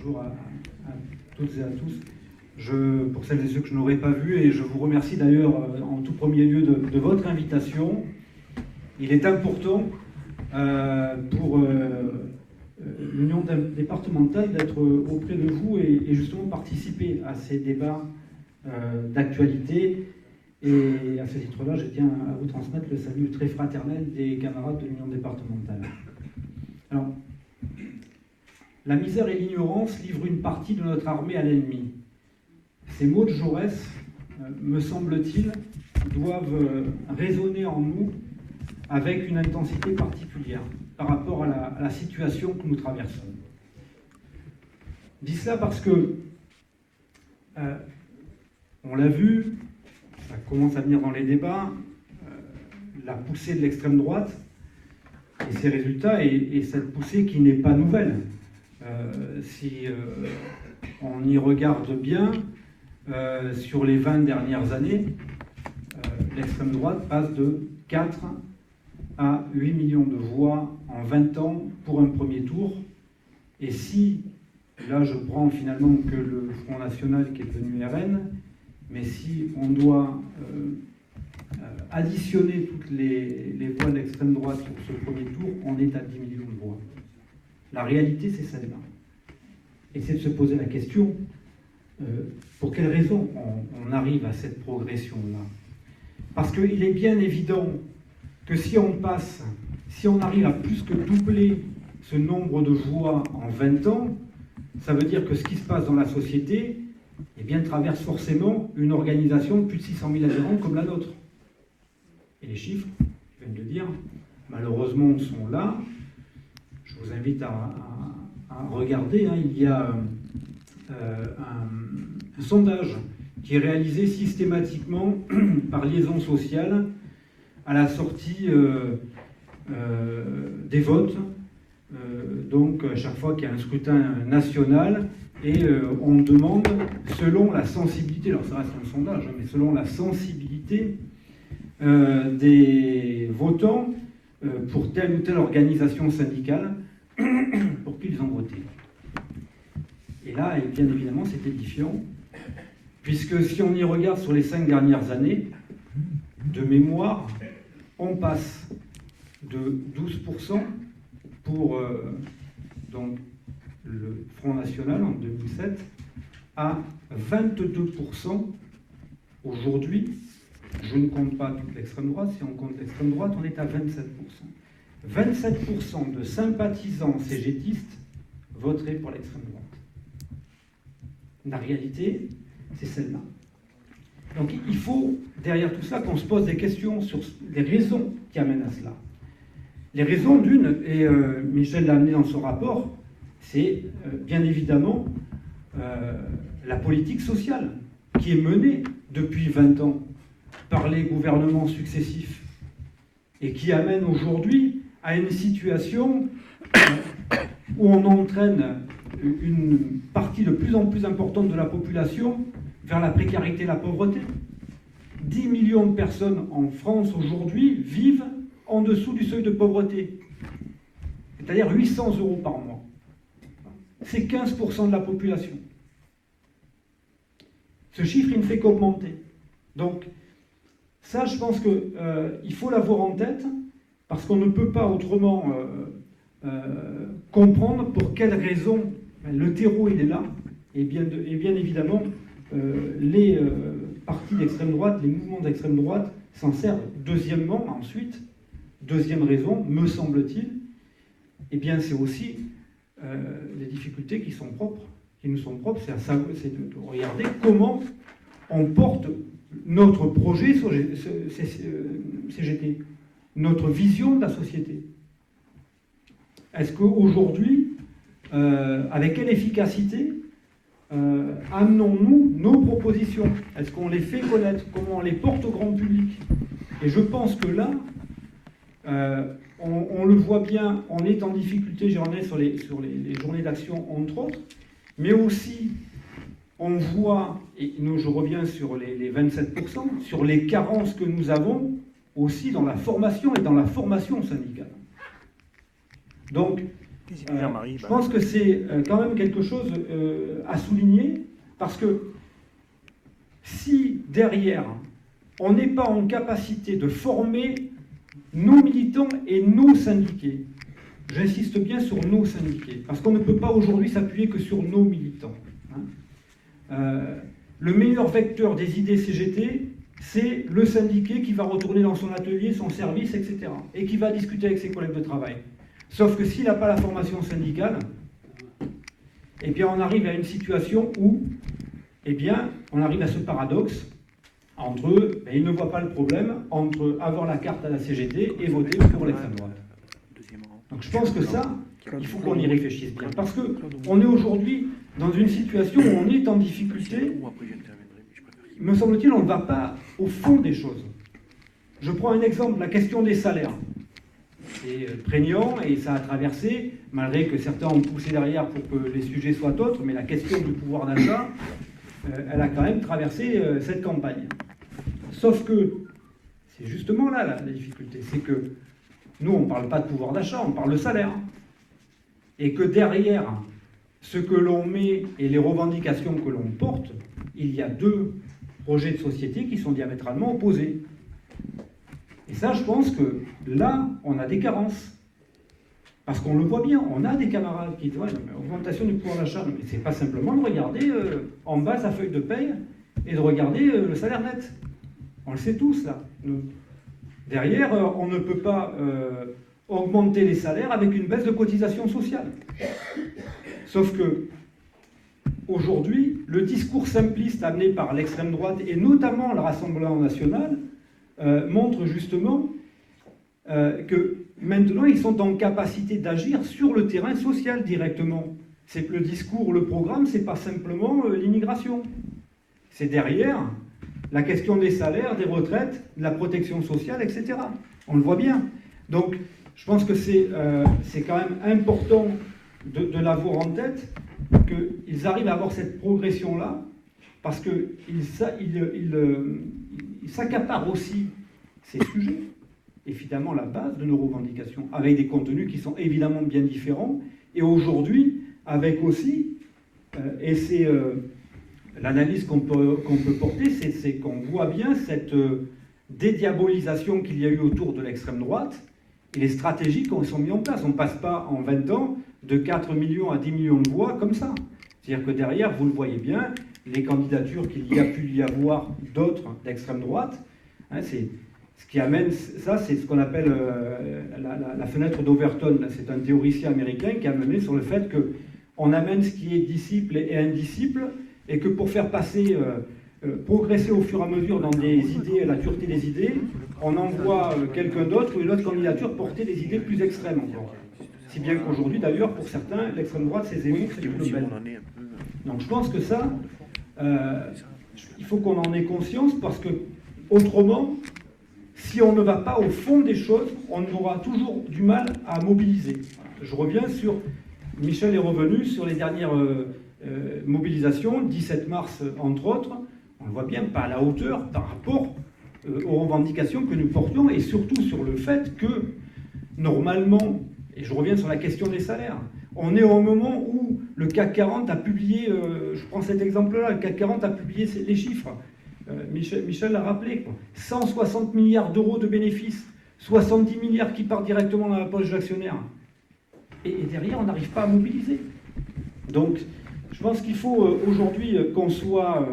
Bonjour à toutes et à tous. Pour celles et ceux que je n'aurais pas vus, et je vous remercie d'ailleurs en tout premier lieu de votre invitation. Il est important pour l'Union départementale d'être auprès de vous et justement participer à ces débats d'actualité. Et à ce titre-là, je tiens à vous transmettre le salut très fraternel des camarades de l'Union départementale. Alors, la misère et l'ignorance livrent une partie de notre armée à l'ennemi. Ces mots de Jaurès, me semble-t-il, doivent résonner en nous avec une intensité particulière par rapport à la situation que nous traversons. Je dis cela parce que, on l'a vu, ça commence à venir dans les débats, la poussée de l'extrême droite et ses résultats, et cette poussée qui n'est pas nouvelle. Si on y regarde bien, sur les 20 dernières années, l'extrême droite passe de 4 à 8 millions de voix en 20 ans pour un premier tour. Et si, là je prends finalement que le Front National qui est devenu RN, mais si on doit additionner toutes les voix de l'extrême droite sur ce premier tour, on est à 10 millions de voix. La réalité, c'est celle-là. Et c'est de se poser la question, pour quelles raisons on arrive à cette progression-là? Parce qu'il est bien évident que si on arrive à plus que doubler ce nombre de voix en 20 ans, ça veut dire que ce qui se passe dans la société, eh bien, traverse forcément une organisation de plus de 600 000 adhérents comme la nôtre. Et les chiffres, je viens de le dire, malheureusement sont là. Je vous invite à regarder, hein, il y a un sondage qui est réalisé systématiquement par Liaison Sociale à la sortie des votes, donc à chaque fois qu'il y a un scrutin national, et on demande, selon la sensibilité, alors ça reste un sondage, mais selon la sensibilité des votants pour telle ou telle organisation syndicale, pour qui ils ont voté. Et là, bien évidemment, c'est édifiant, puisque si on y regarde sur les 5 dernières années, de mémoire, on passe de 12% pour donc, le Front National en 2007 à 22% aujourd'hui. Je ne compte pas toute l'extrême droite, si on compte l'extrême droite, on est à 27%. 27% de sympathisants cégétistes voteraient pour l'extrême droite. La réalité, c'est celle-là. Donc il faut, derrière tout cela, qu'on se pose des questions sur les raisons qui amènent à cela. Les raisons d'une, et Michel l'a amené dans son rapport, c'est bien évidemment la politique sociale qui est menée depuis 20 ans par les gouvernements successifs et qui amène aujourd'hui à une situation où on entraîne une partie de plus en plus importante de la population vers la précarité et la pauvreté. 10 millions de personnes en France aujourd'hui vivent en dessous du seuil de pauvreté, c'est-à-dire 800 € par mois. C'est 15% de la population. Ce chiffre, il ne fait qu'augmenter. Donc, ça, je pense qu'il faut l'avoir en tête, parce qu'on ne peut pas autrement comprendre pour quelles raisons le terreau il est là, et bien évidemment, les partis d'extrême droite, les mouvements d'extrême droite s'en servent. Deuxième raison, me semble-t-il, eh bien c'est aussi les difficultés qui nous sont propres, c'est de regarder comment on porte notre projet sur CGT, notre vision de la société. Est-ce qu'aujourd'hui, avec quelle efficacité amenons-nous nos propositions? Est-ce qu'on les fait connaître? Comment on les porte au grand public? Et je pense que là, on le voit bien, on est en difficulté, j'en ai sur les journées d'action, entre autres, mais aussi, on voit, et je reviens sur les 27%, sur les carences que nous avons aussi dans la formation et dans la formation syndicale. Donc, Je pense que c'est quand même quelque chose à souligner, parce que si derrière, on n'est pas en capacité de former nos militants et nos syndiqués, j'insiste bien sur nos syndiqués, parce qu'on ne peut pas aujourd'hui s'appuyer que sur nos militants. Le meilleur vecteur des idées CGT, c'est le syndiqué qui va retourner dans son atelier, son service, etc. et qui va discuter avec ses collègues de travail. Sauf que s'il n'a pas la formation syndicale, eh bien on arrive à une situation où, eh bien, on arrive à ce paradoxe entre, ils ne voient pas le problème entre avoir la carte à la CGT et voter pour l'extrême droite. Donc je pense que ça, il faut qu'on y réfléchisse bien, parce qu'on est aujourd'hui dans une situation où on est en difficulté. Me semble-t-il, on ne va pas au fond des choses. Je prends un exemple, la question des salaires. C'est prégnant et ça a traversé, malgré que certains ont poussé derrière pour que les sujets soient autres, mais la question du pouvoir d'achat, elle a quand même traversé cette campagne. Sauf que, c'est justement là la difficulté, c'est que nous, on ne parle pas de pouvoir d'achat, on parle de salaire. Et que derrière ce que l'on met et les revendications que l'on porte, il y a deux projets de société qui sont diamétralement opposés. Et ça, je pense que là, on a des carences. Parce qu'on le voit bien, on a des camarades qui disent ouais, augmentation du pouvoir d'achat, mais c'est pas simplement de regarder en bas sa feuille de paye et de regarder le salaire net. On le sait tous, là. Derrière, on ne peut pas augmenter les salaires avec une baisse de cotisation sociale. Sauf que, aujourd'hui, le discours simpliste amené par l'extrême droite, et notamment le Rassemblement national, montre justement que maintenant, ils sont en capacité d'agir sur le terrain social directement. C'est que le discours, le programme, c'est pas simplement l'immigration. C'est derrière la question des salaires, des retraites, de la protection sociale, etc. On le voit bien. Donc, je pense que c'est quand même important de l'avoir en tête, qu'ils arrivent à avoir cette progression-là, parce qu'ils s'accaparent aussi ces sujets, évidemment la base de nos revendications, avec des contenus qui sont évidemment bien différents, et aujourd'hui, avec aussi, et c'est l'analyse qu'on peut porter, c'est qu'on voit bien cette dédiabolisation qu'il y a eu autour de l'extrême droite, et les stratégies qui sont mises en place. On ne passe pas en 20 ans de 4 millions à 10 millions de voix comme ça. C'est-à-dire que derrière, vous le voyez bien, les candidatures qu'il y a pu y avoir d'autres d'extrême droite, hein, c'est ce qui amène ça, c'est ce qu'on appelle la fenêtre d'Overton. C'est un théoricien américain qui a mené sur le fait qu'on amène ce qui est disciple et indisciple, et que pour faire passer, progresser au fur et à mesure dans des idées, la dureté des idées, on envoie quelqu'un d'autre ou une autre candidature porter des idées plus extrêmes encore. Si bien qu'aujourd'hui, d'ailleurs, pour certains, l'extrême droite, c'est Zemmour, c'est Le Pen. Donc je pense que ça, il faut qu'on en ait conscience, parce que autrement, si on ne va pas au fond des choses, on aura toujours du mal à mobiliser. Je reviens sur, Michel est revenu sur les dernières mobilisations, 17 mars entre autres, on le voit bien, pas à la hauteur par rapport aux revendications que nous portions, et surtout sur le fait que, normalement, et je reviens sur la question des salaires, on est au moment où le CAC 40 a publié, je prends cet exemple-là, le CAC 40 a publié les chiffres, Michel l'a rappelé, 160 milliards d'euros de bénéfices, 70 milliards qui partent directement dans la poche de l'actionnaire. Et derrière, on n'arrive pas à mobiliser. Donc, je pense qu'il faut aujourd'hui qu'on soit...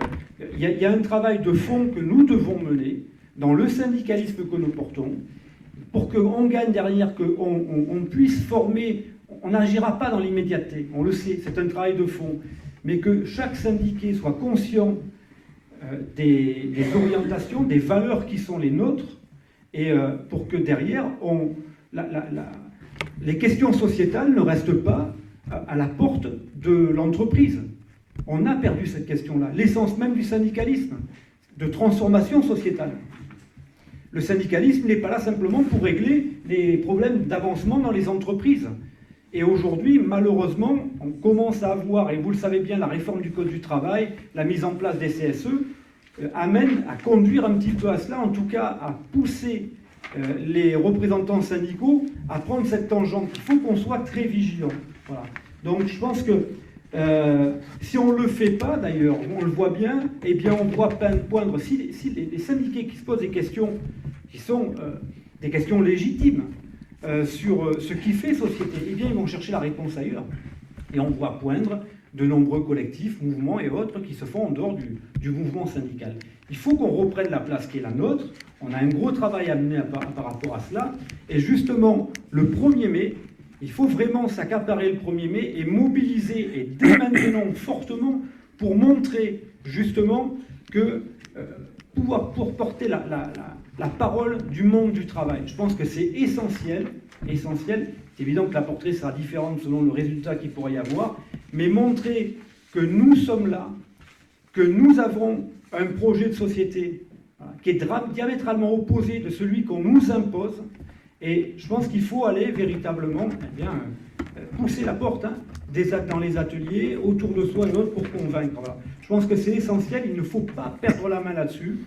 Il y a un travail de fond que nous devons mener dans le syndicalisme que nous portons, pour qu'on gagne derrière, qu'on puisse former... On n'agira pas dans l'immédiateté, on le sait, c'est un travail de fond, mais que chaque syndiqué soit conscient des orientations, des valeurs qui sont les nôtres, et pour que derrière, les questions sociétales ne restent pas à la porte de l'entreprise. On a perdu cette question-là, l'essence même du syndicalisme, de transformation sociétale. Le syndicalisme n'est pas là simplement pour régler les problèmes d'avancement dans les entreprises. Et aujourd'hui, malheureusement, on commence à avoir, et vous le savez bien, la réforme du Code du travail, la mise en place des CSE, amène à conduire un petit peu à cela, en tout cas à pousser les représentants syndicaux à prendre cette tangente. Il faut qu'on soit très vigilant. Voilà. Donc je pense que si on ne le fait pas, d'ailleurs, on le voit bien, eh bien on doit poindre, si les syndiqués qui se posent des questions qui sont des questions légitimes sur ce qui fait société, eh bien ils vont chercher la réponse ailleurs. Et on voit poindre de nombreux collectifs, mouvements et autres qui se font en dehors du mouvement syndical. Il faut qu'on reprenne la place qui est la nôtre. On a un gros travail à mener par rapport à cela. Et justement, le 1er mai, il faut vraiment s'accaparer le 1er mai et mobiliser, et dès maintenant fortement, pour montrer justement que pour porter la parole du monde du travail. Je pense que c'est essentiel. C'est évident que la portée sera différente selon le résultat qu'il pourrait y avoir, mais montrer que nous sommes là, que nous avons un projet de société qui est diamétralement opposé de celui qu'on nous impose. Et je pense qu'il faut aller véritablement pousser la porte dans les ateliers, autour de soi et d'autres pour convaincre. Voilà. Je pense que c'est essentiel, il ne faut pas perdre la main là-dessus.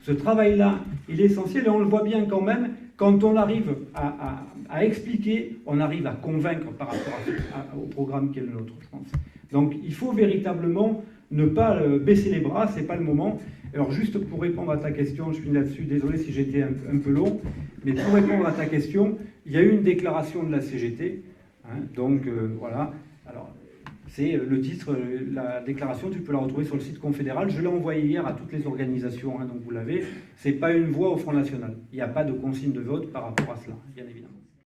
Ce travail-là, il est essentiel et on le voit bien quand même, quand on arrive à expliquer, on arrive à convaincre par rapport au programme qui est le nôtre, je pense. Donc il faut véritablement ne pas baisser les bras, c'est pas le moment. Alors juste pour répondre à ta question, je finis là-dessus, désolé si j'étais un peu long, mais pour répondre à ta question, il y a eu une déclaration de la CGT, donc voilà. Alors c'est le titre, la déclaration, tu peux la retrouver sur le site confédéral. Je l'ai envoyé hier à toutes les organisations, donc vous l'avez. C'est pas une voix au Front National. Il n'y a pas de consigne de vote par rapport à cela, bien évidemment.